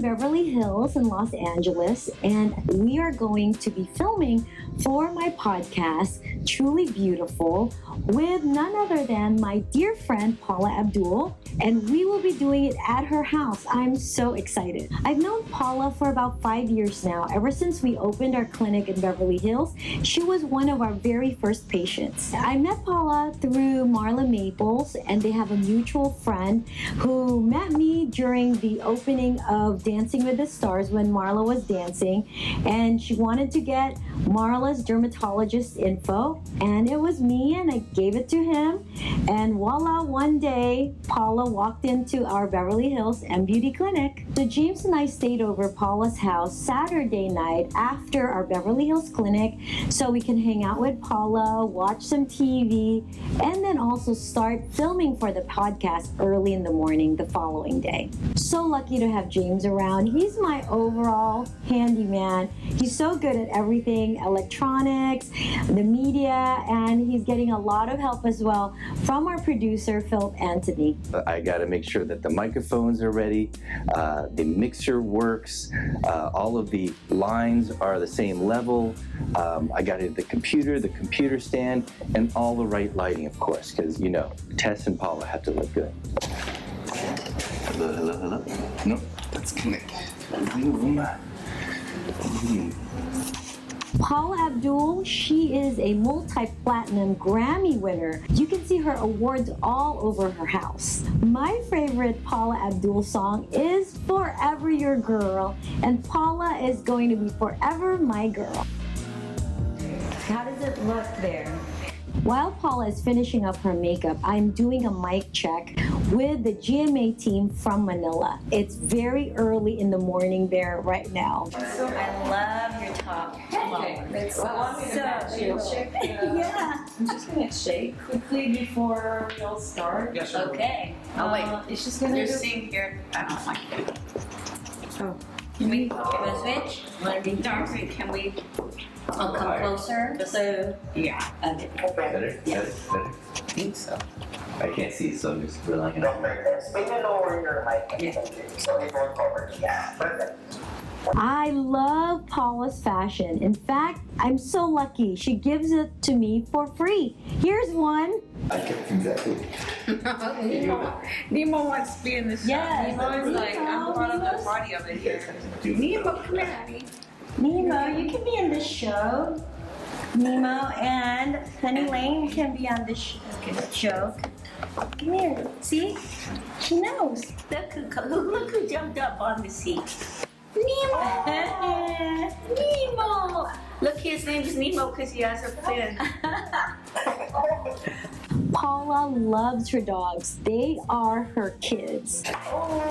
Beverly Hills in Los Angeles, and we are going to be filming for my podcast, Truly Beautiful, with none other than my dear friend Paula Abdul, and we will be doing it at her house. I'm so excited. I've known Paula for about 5 years now. Ever since we opened our clinic in Beverly Hills, she was one of our very first patients. I met Paula through Marla Maples, and they have a mutual friend who met me during the opening of Dancing with the Stars when Marla was dancing, and she wanted to get Marla's dermatologist info, and it was me, and I gave it to him, and voila, one day Paula walked into our Beverly Hills M Beauty clinic. So James and I stayed over Paula's house Saturday night after our Beverly Hills clinic so we can hang out with Paula, watch some TV, and then also start filming for the podcast early in the morning the following day. So lucky to have James around. He's my overall handyman. He's so good at everything, electronics, the media, and he's getting a lot of help as well from our producer, Phil Anthony. I got to make sure that the microphones are ready, the mixer works, all of the lines are the same level. I got the computer stand, and all the right lighting, of course, because, you know, Tess and Paula have to look good. Hello. No, let's connect. Paula Abdul, she is a multi-platinum Grammy winner. You can see her awards all over her house. My favorite Paula Abdul song is Forever Your Girl, and Paula is going to be forever my girl. How does it look there? While Paula is finishing up her makeup, I'm doing a mic check with the GMA team from Manila. It's very early in the morning there right now. So I love your top. Yeah. I'm just gonna shake quickly before we all start. Yeah, sure. Okay. Oh, wait. It's just gonna You're do. seeing here. I don't like it. Oh. Can we switch? Darcy, can we I'll come closer. So yeah. Better? Yes. Better? I think so. I can't see, so I'm just relying on Maybe lower your mic so it won't cover. Yeah, perfect. I love Paula's fashion. In fact, I'm so lucky. She gives it to me for free. Here's one. I can exactly. Nemo wants to be in the shot. Yes. Nemo is like, I'm part of the party of it here. Nemo, come here, honey. Nemo, you can be in this show. Nemo and Penny Lane can be on this show. Come here. See? She knows. Look who jumped up on the seat. Nemo! Nemo! Look, his name is Nemo because he has a fin. Paula loves her dogs. They are her kids.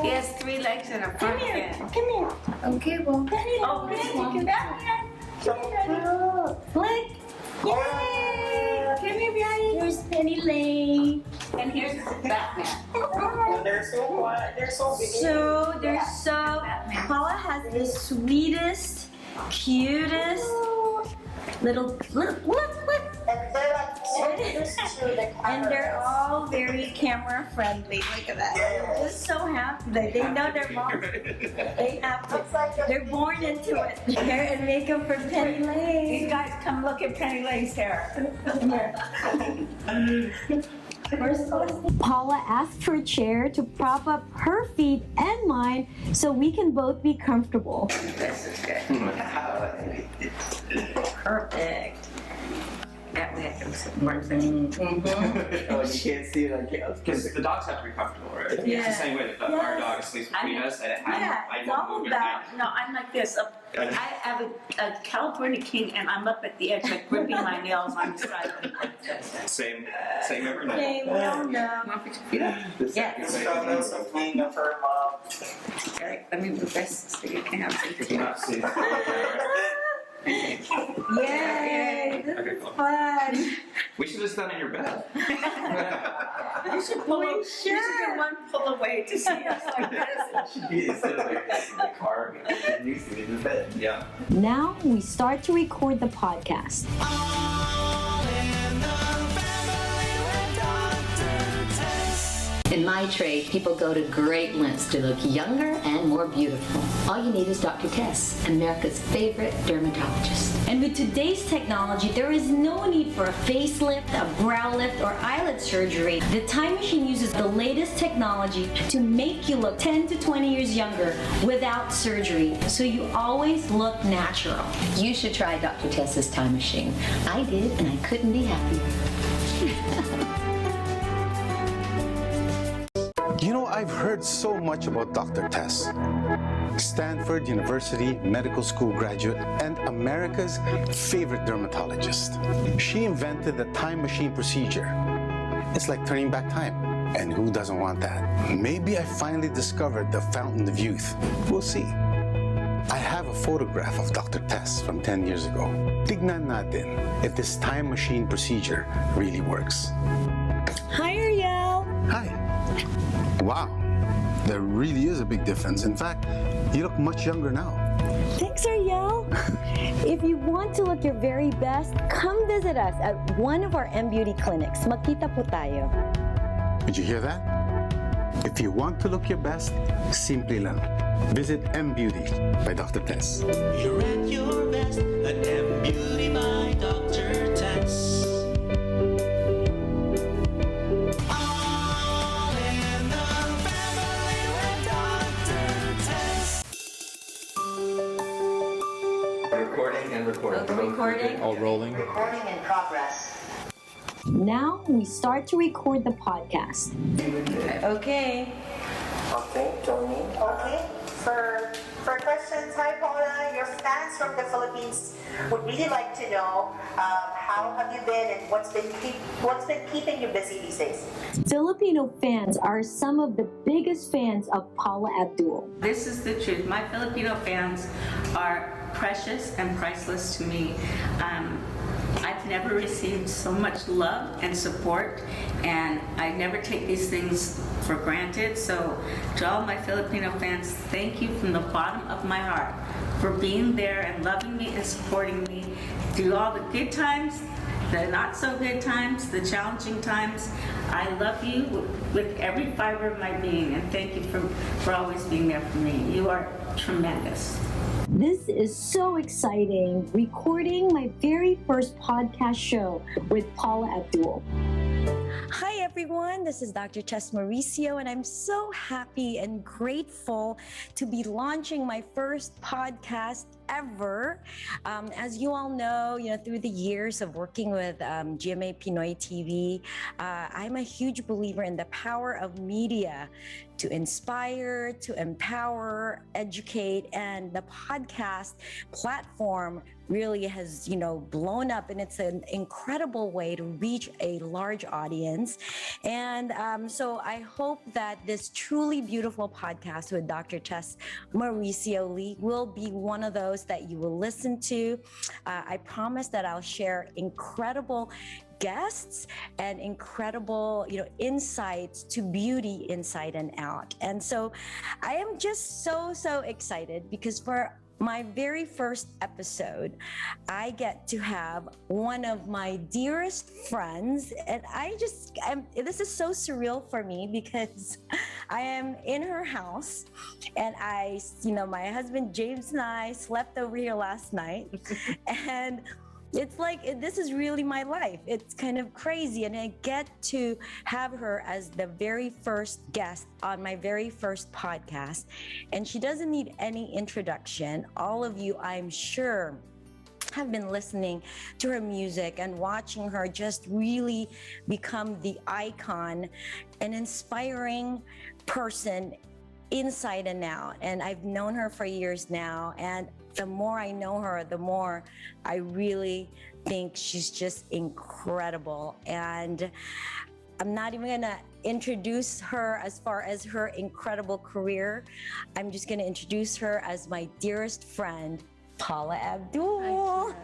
He has 3 legs and a front fin. Come here. Okay, well. Penny Oh, Lane, this you one. can come here. Look. Yay! Come here, Daddy. Here's Penny Lane. And here's Batman. They're so big. So they're so. Paula has the sweetest, cutest little look. And they're like so used to the camera. And they're all very camera friendly. Look at that. They're just so happy. Like, they know their mom. They have to. It's like They're born into it. Hair and makeup for Penny These Lane. guys come look at Penny Lane's hair. Where's Paula asked for a chair to prop up her feet and mine so we can both be comfortable. This is good. Perfect. That we have to work things. Oh, you can't see it on camera. Because the dogs have to be comfortable, right? Yeah. It's the same way that our dog sleeps between us, and Yeah, I it's don't all move about. No, I'm like this. I have a California king, and I'm up at the edge, like gripping my nails on the side. Same every night. They will know. Want me to feed up? It's struggling some cleaning of her mom. Eric, let me move this so you can have If some. you're not seeing Yay! This Okay, is cool. fun. We should have just done it in your bed. You should pull a, you should do one pull away to see us like this. It should be instead of like in the car, it needs to be in the bed. Yeah. Now we start to record the podcast. In In my trade, people go to great lengths to look younger and more beautiful. All you need is Dr. Tess, America's favorite dermatologist. And with today's technology, there is no need for a facelift, a brow lift, or eyelid surgery. The Time Machine uses the latest technology to make you look 10 to 20 years younger without surgery, so you always look natural. You should try Dr. Tess's Time Machine. I did, and I couldn't be happier. You know, I've heard so much about Dr. Tess. Stanford University Medical School graduate and America's favorite dermatologist. She invented the time machine procedure. It's like turning back time. And who doesn't want that? Maybe I finally discovered the fountain of youth. We'll see. I have a photograph of Dr. Tess from 10 years ago. Tignan natin if this time machine procedure really works. Hi, Ariel. Hi. Wow, there really is a big difference. In fact, you look much younger now. Thanks, Ariel. If you want to look your very best, come visit us at one of our M Beauty clinics. Magkita po tayo. Did you hear that? If you want to look your best, simply lang. Visit M Beauty by Dr. Tess. You're at your best at M Beauty by Dr. Tess. All in the family with Dr. Tess. Recording and recording. Recording. All rolling. Recording in progress. Now we start to record the podcast. Okay. Okay, Tony. Okay, for questions, hi Paula, your fans from the Philippines would really like to know how have you been and what's been keeping you busy these days? Filipino fans are some of the biggest fans of Paula Abdul. This is the truth. My Filipino fans are precious and priceless to me. I've never received so much love and support, and I never take these things for granted. So to all my Filipino fans, thank you from the bottom of my heart for being there and loving me and supporting me through all the good times, the not so good times, the challenging times. I love you with every fiber of my being, and thank you for always being there for me. You are tremendous. This is so exciting, recording my very first podcast show with Paula Abdul. Hi everyone, this is Dr. Tess Mauricio, and I'm so happy and grateful to be launching my first podcast ever. As you all know, through the years of working with GMA Pinoy TV, I'm a huge believer in the power of media to inspire, to empower, educate, and the podcast platform really has, blown up, and it's an incredible way to reach a large audience. And so I hope that this truly beautiful podcast with Dr. Tess Mauricio Lee will be one of those that you will listen to. I promise that I'll share incredible guests and incredible, insights to beauty inside and out. And so I am just so excited because for my very first episode, I get to have one of my dearest friends, and this is so surreal for me because I am in her house, and my husband James and I slept over here last night, and it's like, this is really my life. It's kind of crazy. And I get to have her as the very first guest on my very first podcast. And she doesn't need any introduction. All of you, I'm sure, have been listening to her music and watching her just really become the icon, an inspiring person inside and out. And I've known her for years now, and the more I know her, the more I really think she's just incredible. And I'm not even gonna introduce her as far as her incredible career. I'm just gonna introduce her as my dearest friend, Paula Abdul.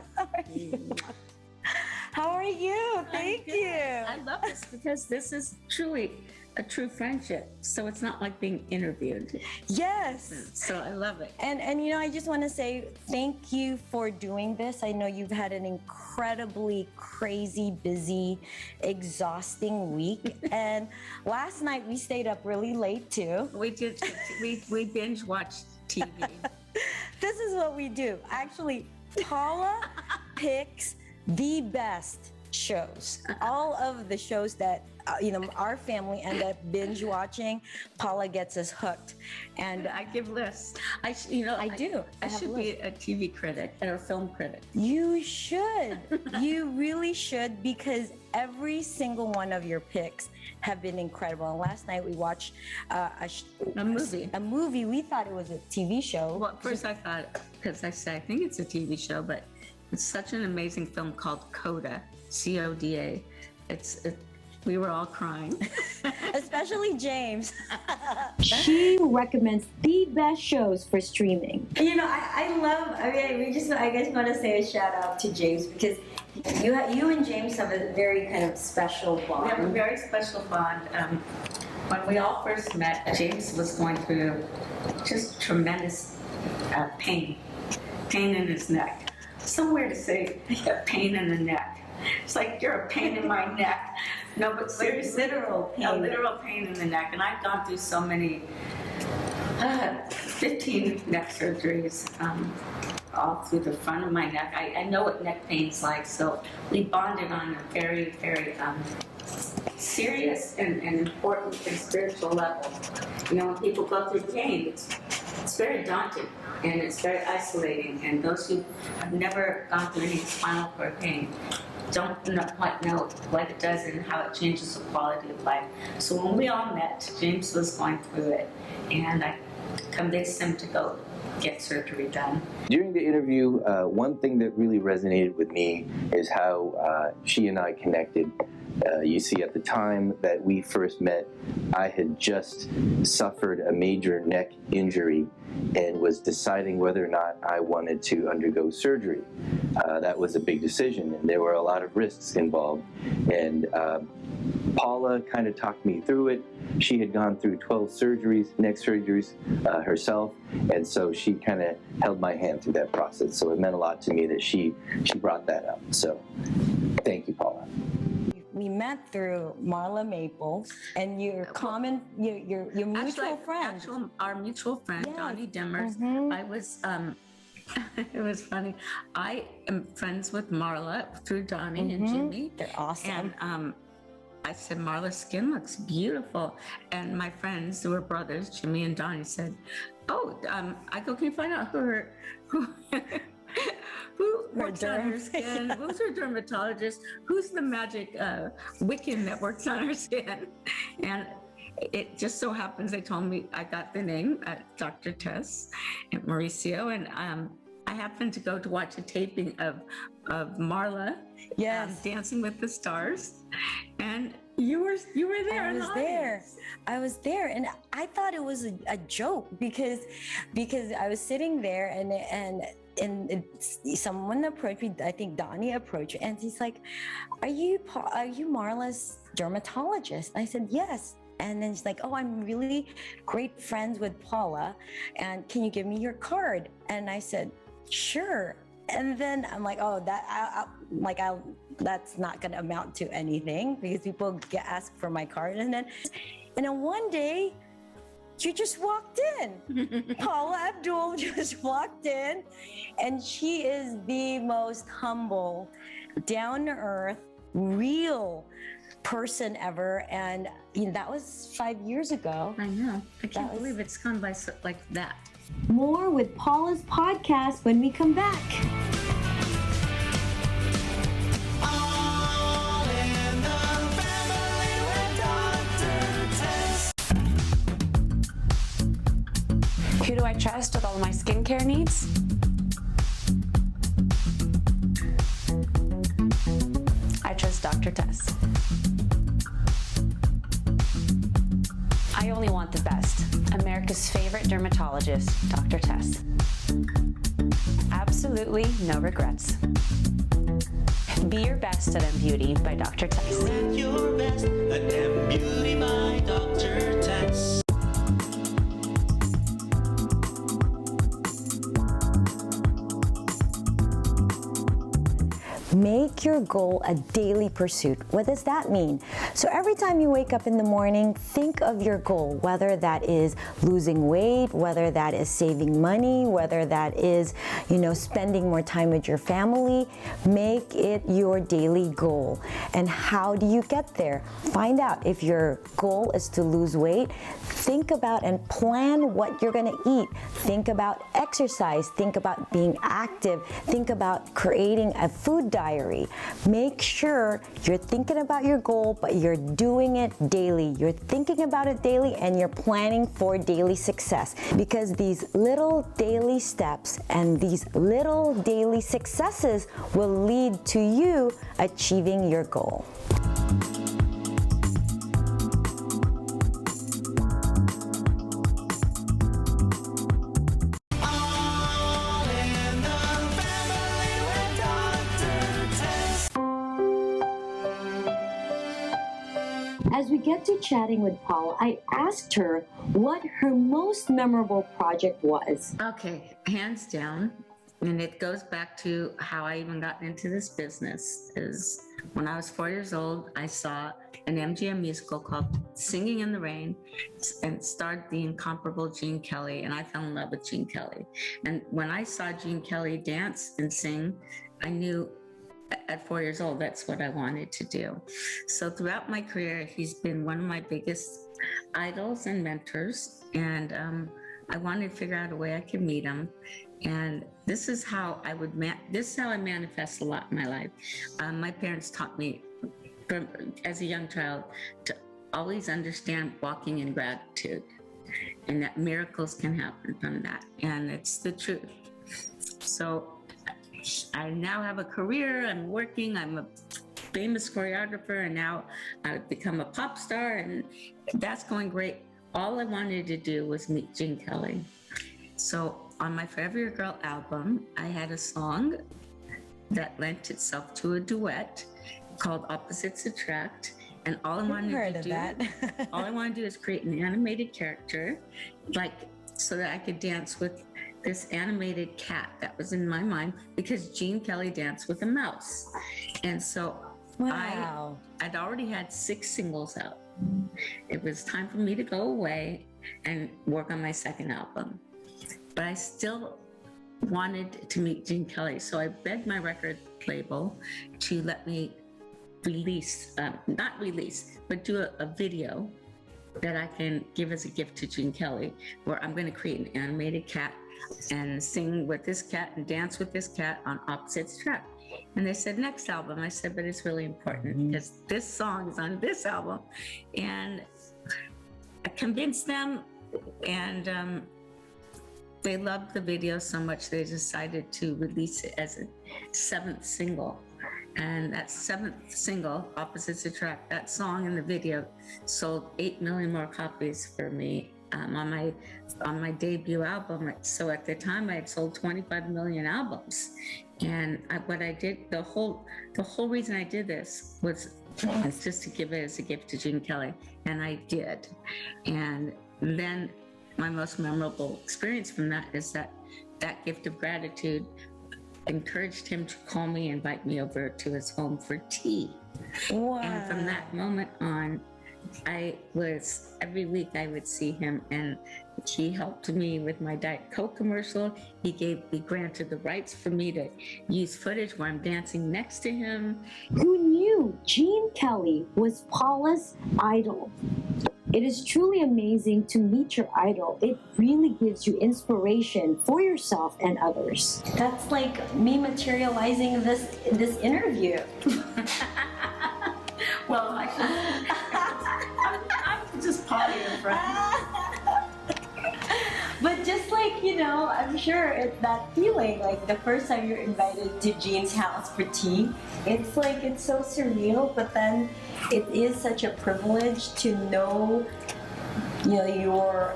How are you? Thank you. I love this because this is truly a true friendship. So it's not like being interviewed. Yes. So I love it. And you know, I just want to say thank you for doing this. I know you've had an incredibly crazy, busy, exhausting week. And last night we stayed up really late too. We did. We binge watched TV. This is what we do. Actually, Paula picks the best shows. All of the shows that our family end up binge watching, Paula gets us hooked. And I give lists. I do. I should be a TV critic or a film critic. You should. You really should, because every single one of your picks have been incredible. And last night we watched a movie. A movie. We thought it was a TV show. Well, at first I thought, because I think it's a TV show, but it's such an amazing film called Coda, C-O-D-A. We were all crying. Especially James. She recommends the best shows for streaming. You know, I guess want to say a shout out to James, because you and James have a very kind of special bond. We have a very special bond. When we all first met, James was going through just tremendous pain in his neck. Somewhere to say a pain in the neck. It's like, you're a pain in my neck. No, but seriously, literal pain in the neck. And I've gone through so many, 15 neck surgeries, all through the front of my neck. I know what neck pain's like, so we bonded on a very, very serious and important and spiritual level. You know, when people go through pain, it's very daunting and it's very isolating. And those who have never gone through any spinal cord pain don't quite know what it does and how it changes the quality of life. So when we all met, James was going through it, and I convinced him to go get surgery done. During the interview, one thing that really resonated with me is how she and I connected. You see, at the time that we first met, I had just suffered a major neck injury and was deciding whether or not I wanted to undergo surgery. That was a big decision, and there were a lot of risks involved. And Paula kind of talked me through it. She had gone through 12 neck surgeries herself, and so she kind of held my hand through that process. So it meant a lot to me that she brought that up. So thank you, Paula. We met through Marla Maple and your mutual friend. Our mutual friend, Yes. Donnie Dimmers. Mhm. I was, it was funny. I am friends with Marla through Donnie and Jimmy. They're awesome. And I said, Marla's skin looks beautiful. And my friends, who were brothers, Jimmy and Donnie, said, I go, can you find out who works on her skin? Who's her dermatologist? Who's the magic Wiccan that works on her skin? And it just so happens they told me I got the name Dr. Tess at Mauricio, and I happened to go to watch a taping of Marla, Dancing with the Stars, and you were there. I was there, and I thought it was a joke because I was sitting there and someone approached me. I think Donnie approached me, and he's like, "Are you Marla's dermatologist?" I said, "Yes." And then she's like, "Oh, I'm really great friends with Paula, and can you give me your card?" And I said, "Sure." And then I'm like, "Oh, that's not going to amount to anything because people ask for my card." And then one day, you just walked in. Paula Abdul just walked in, and she is the most humble, down-to-earth, real person ever. And that was 5 years ago. I know. I can't believe it's gone by like that. More with Paula's podcast when we come back. All in the family with Dr. Tess. Who do I trust with all my skincare needs? I trust Dr. Tess. I only want the best. America's favorite dermatologist, Dr. Tess. Absolutely no regrets. Be Your Best at M Beauty by Dr. Tess. At your best at M Beauty by Dr. Tess. Make your goal a daily pursuit. What does that mean? So every time you wake up in the morning, think of your goal, whether that is losing weight, whether that is saving money, whether that is, spending more time with your family. Make it your daily goal. And how do you get there? Find out. If your goal is to lose weight, think about and plan what you're gonna eat. Think about exercise. Think about being active. Think about creating a food diary. Make sure you're thinking about your goal, but you're doing it daily. You're thinking about it daily and you're planning for daily success, because these little daily steps and these little daily successes will lead to you achieving your goal. As we get to chatting with Paula, I asked her what her most memorable project was. Okay, hands down, and it goes back to how I even got into this business, is when I was 4 years old, I saw an MGM musical called Singing in the Rain, and starred the incomparable Gene Kelly, and I fell in love with Gene Kelly. And when I saw Gene Kelly dance and sing, I knew at 4 years old, that's what I wanted to do. So throughout my career, he's been one of my biggest idols and mentors. And I wanted to figure out a way I could meet him. And this is how I manifest a lot in my life. My parents taught me as a young child to always understand walking in gratitude, and that miracles can happen from that. And it's the truth. So I now have a career, I'm working, I'm a famous choreographer, and now I've become a pop star, and that's going great. All I wanted to do was meet Gene Kelly. So on my Forever Your Girl album, I had a song that lent itself to a duet called Opposites Attract. And all I wanted to do is create an animated character, so that I could dance with this animated cat that was in my mind, because Gene Kelly danced with a mouse. And so I'd already had 6 singles out. It was time for me to go away and work on my second album. But I still wanted to meet Gene Kelly. So I begged my record label to let me do a video that I can give as a gift to Gene Kelly, where I'm going to create an animated cat and sing with this cat and dance with this cat on Opposites Attract. And they said, next album. I said, but it's really important because this song is on this album. And I convinced them, and they loved the video so much they decided to release it as a 7th single. And that 7th single, Opposites Attract, that song and the video sold 8 million more copies for me on my debut album. So at the time I had sold 25 million albums. And what I did, the whole reason I did this was just to give it as a gift to Gene Kelly. And I did. And then my most memorable experience from that is that gift of gratitude encouraged him to call me, invite me over to his home for tea. Wow. And from that moment on, every week I would see him, and he helped me with my Diet Coke commercial. He granted the rights for me to use footage where I'm dancing next to him. Who knew Gene Kelly was Paula's idol? It is truly amazing to meet your idol. It really gives you inspiration for yourself and others. That's like me materializing this interview. Well, I'm just potty in front. But just like, I'm sure it's that feeling, like the first time you're invited to Gene's house for tea, it's like, it's so surreal, but then it is such a privilege to know, your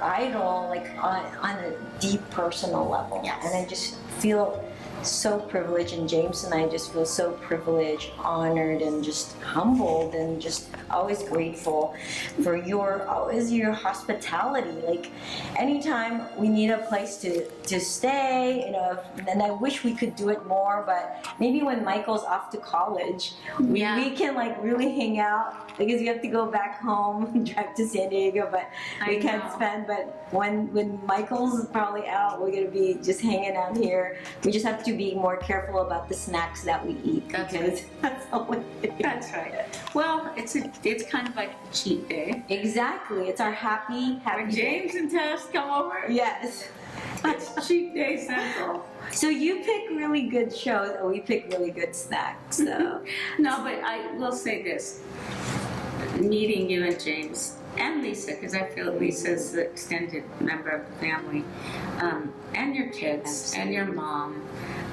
idol, like on a deep personal level. Yes. And I just feel so privileged, and James and I just feel so privileged, honored, and just humbled, and just always grateful for your hospitality. Like, anytime we need a place to stay, and I wish we could do it more, but maybe when Michael's off to college, we can like really hang out, because we have to go back home, drive to San Diego, but we can't spend. But when Michael's probably out, we're gonna be just hanging out here. We just have to be more careful about the snacks that we eat. That's all we do. That's right. Well, it's kind of like a cheat day. Exactly. It's our happy When James day. and Tess come over. Yes. It's cheat day central. So you pick really good shows, and we pick really good snacks. So No, but I will say this. Meeting you and James and Lisa, because I feel Lisa's the extended member of the family, and your kids, and your mom,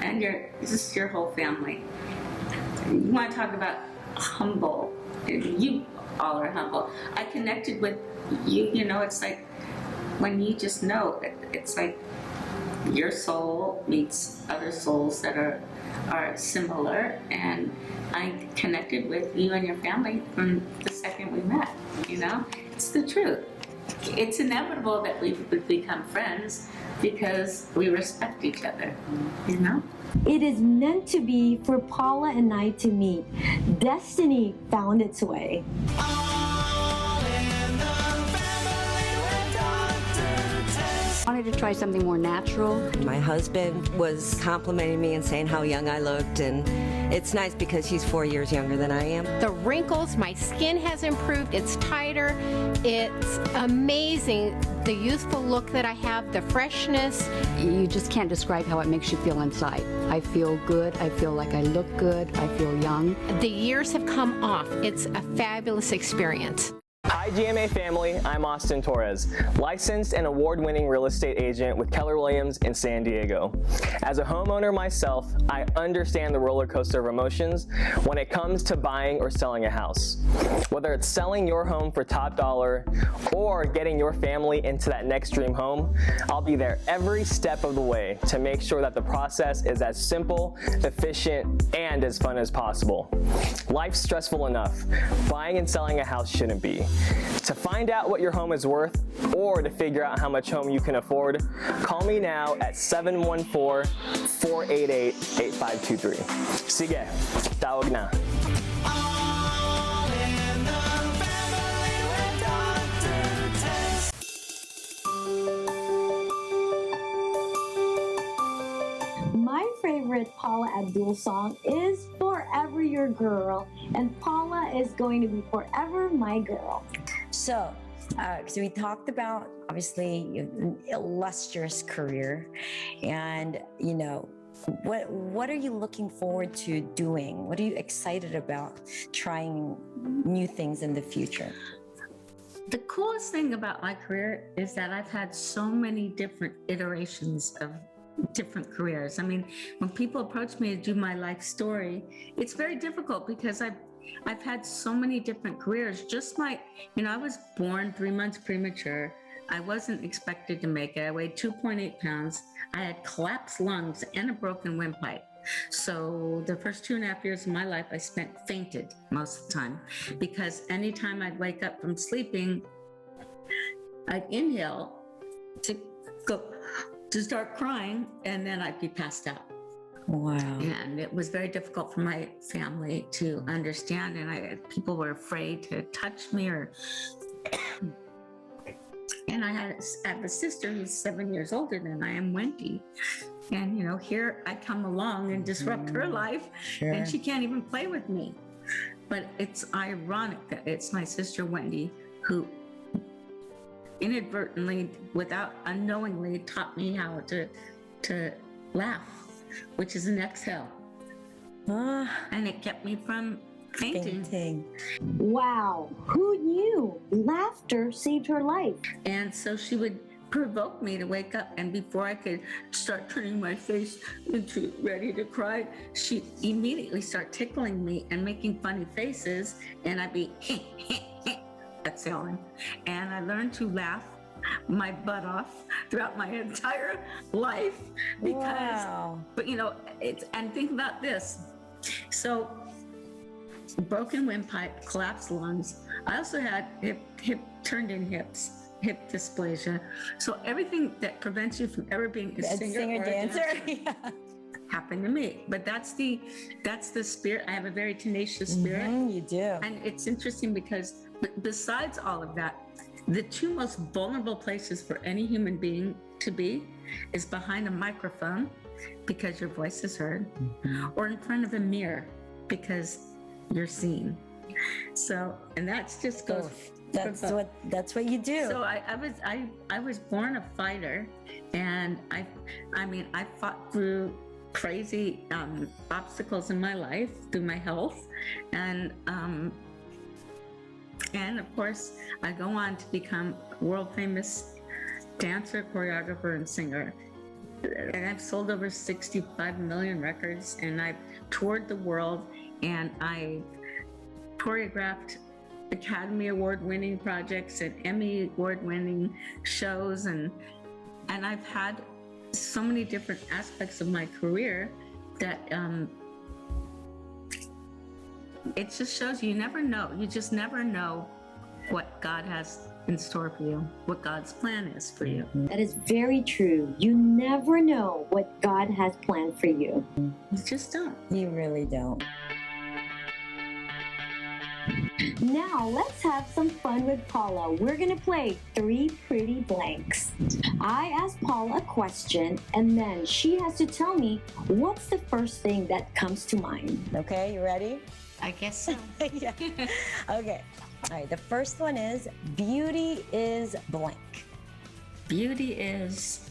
and just your whole family. You want to talk about humble? You all are humble. I connected with you. It's like when you just know. It's like your soul meets other souls that are similar, and I connected with you and your family from the second we met. It's the truth. It's inevitable that we would become friends because we respect each other. It is meant to be for Paula and I to meet. Destiny found its way. I wanted to try something more natural. My husband was complimenting me and saying how young I looked, and it's nice because he's 4 years younger than I am. The wrinkles, my skin has improved, it's tighter, it's amazing. The youthful look that I have, the freshness. You just can't describe how it makes you feel inside. I feel good, I feel like I look good, I feel young. The years have come off. It's a fabulous experience. Hi GMA family, I'm Austin Torres, licensed and award-winning real estate agent with Keller Williams in San Diego. As a homeowner myself, I understand the roller coaster of emotions when it comes to buying or selling a house. Whether it's selling your home for top dollar or getting your family into that next dream home, I'll be there every step of the way to make sure that the process is as simple, efficient, and as fun as possible. Life's stressful enough. Buying and selling a house shouldn't be. To find out what your home is worth or to figure out how much home you can afford, call me now at 714-488-8523. Sige, tawag na. My favorite Paula Abdul song is Forever Your Girl, and Paula is going to be forever my girl. So we talked about, obviously, an illustrious career, and what are you looking forward to doing? What are you excited about trying new things in the future? The coolest thing about my career is that I've had so many different iterations of different careers. I mean, when people approach me to do my life story, it's very difficult because I've had so many different careers. Just I was born 3 months premature. I wasn't expected to make it. I weighed 2.8 pounds. I had collapsed lungs and a broken windpipe. So the first 2.5 years of my life, I spent fainted most of the time, because anytime I'd wake up from sleeping, I'd inhale to start crying, and then I'd be passed out. Wow. And it was very difficult for my family to understand, and people were afraid to touch me and I have a sister who's 7 years older than I am, Wendy. And here I come along and disrupt her life, and she can't even play with me. But it's ironic that it's my sister Wendy who inadvertently, unknowingly, taught me how to laugh, which is an exhale. And it kept me from fainting. Wow, who knew? Laughter saved her life. And so she would provoke me to wake up, and before I could start turning my face into ready to cry, she'd immediately start tickling me and making funny faces, and I'd be exhaling. And I learned to laugh my butt off throughout my entire life because, but and think about this. So broken windpipe, collapsed lungs. I also had hip turned in hips, hip dysplasia. So everything that prevents you from ever being a singer or a dancer happened to me. But that's the spirit. I have a very tenacious spirit. You do. And it's interesting because besides all of that, the two most vulnerable places for any human being to be is behind a microphone because your voice is heard, or in front of a mirror because you're seen. So, and that's just goes. That's what you do. So I was born a fighter, and I fought through crazy obstacles in my life through my health, and of course I go on to become world famous dancer, choreographer, and singer. And I've sold over 65 million records, and I've toured the world, and I choreographed Academy Award winning projects and Emmy Award winning shows, and I've had so many different aspects of my career that it just shows you never know. You just never know what God has in store for you, what God's plan is for you. That is very true. You never know what God has planned for you. You just don't. You really don't. Now let's have some fun with Paula. We're gonna play 3 pretty blanks. I ask Paula a question, and then she has to tell me what's the first thing that comes to mind. Okay, you ready? I guess so. Yeah. Okay. All right, the first one is beauty is blank. Beauty is...